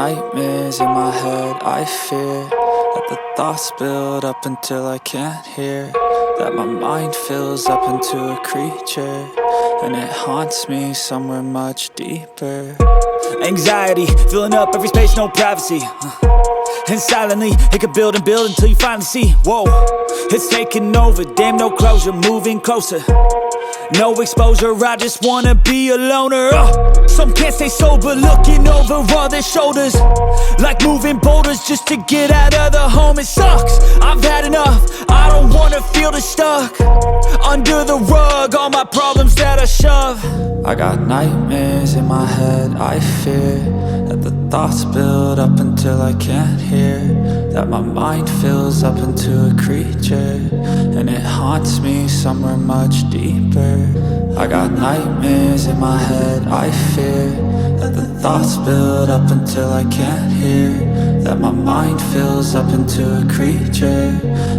nightmares in my head, I fear that the thoughts build up until I can't hear, that my mind fills up into a creature, and it haunts me somewhere much deeper. Anxiety, filling up every space, no privacy. And silently, it could build and build until you finally see, whoa, it's taking over, damn no closure, moving closer. No exposure, I just wanna be a loner. Some can't stay sober, looking over all their shoulders, like moving boulders just to get out of the home. It sucks, I've had enough, I don't wanna feel the stuck under the rug, all my problems that I shove. I got nightmares in my head, I fear that the thoughts build up until I can't hear, that my mind fills up into a creature, and it haunts me somewhere much deeper. I got nightmares in my head, I fear that the thoughts build up until I can't hear, that my mind fills up into a creature,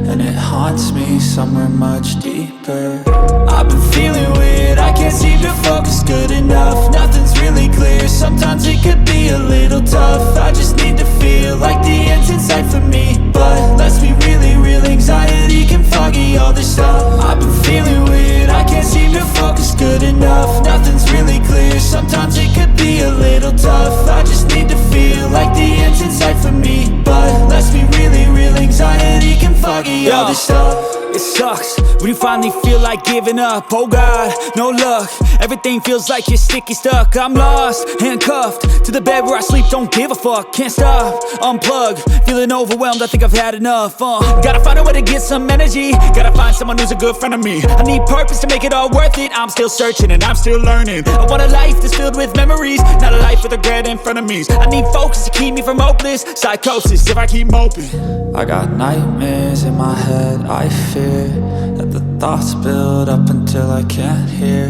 and it haunts me somewhere much deeper. I've been feeling weird, I can't seem to focus good enough. Nothing's really clear, sometimes it could be a little tough. I just need to feel like the end's in sight for me, but let's be really real, anxiety can foggy all this stuff. I've been feeling weird, I can't seem to focus good enough. Nothing's really clear, sometimes it could be a little tough. I just need to feel like the end's in sight for me, but let's be really real, anxiety can foggy all this stuff. It sucks when you finally feel like giving up. Oh God, no luck, everything feels like you're sticky stuck. I'm lost, handcuffed to the bed where I sleep, don't give a fuck. Can't stop, unplug, feeling overwhelmed, I think I've had enough. Gotta find a way to get some energy, gotta find someone who's a good friend of me. I need purpose to make it all worth it, I'm still searching and I'm still learning. I want a life that's filled with memories, not a life with regret and frenemies. I need focus to keep me from hopeless psychosis if I keep moping. I got nightmares in my head, I fear that the thoughts build up until I can't hear,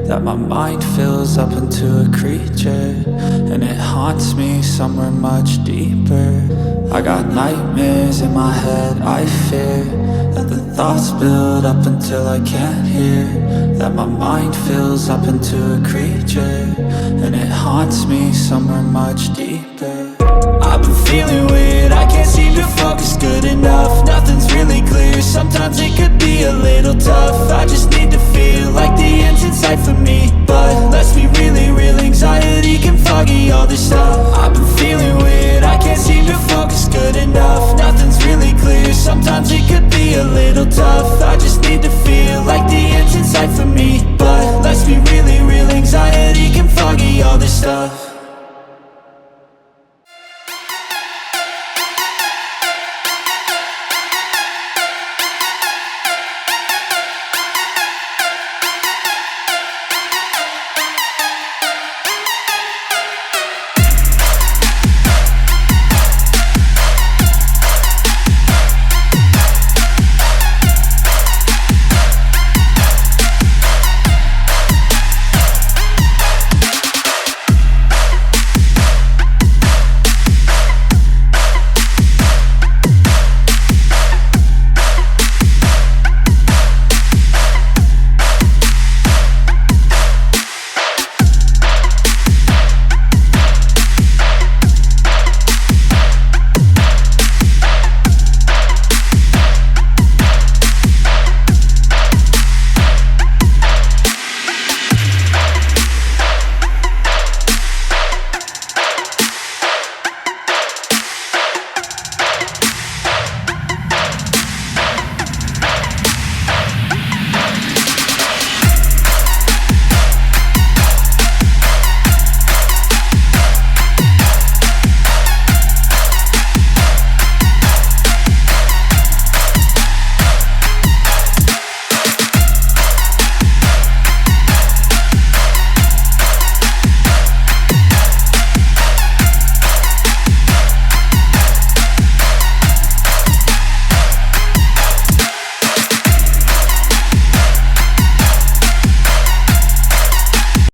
that my mind fills up into a creature, and it haunts me somewhere much deeper. I got nightmares in my head, I fear that the thoughts build up until I can't hear, that my mind fills up into a creature, and it haunts me somewhere much deeper. I've been feeling weird, I can't seem to focus good enough. Nothing's really clear, sometimes it could be a little tough. I just need to feel like the end's in sight for me, but let's be really real, anxiety can foggy all this stuff. I've been feeling weird, I can't seem to focus good enough. Nothing's really clear, sometimes it could be a little tough. I just need to feel like the end's in sight for me,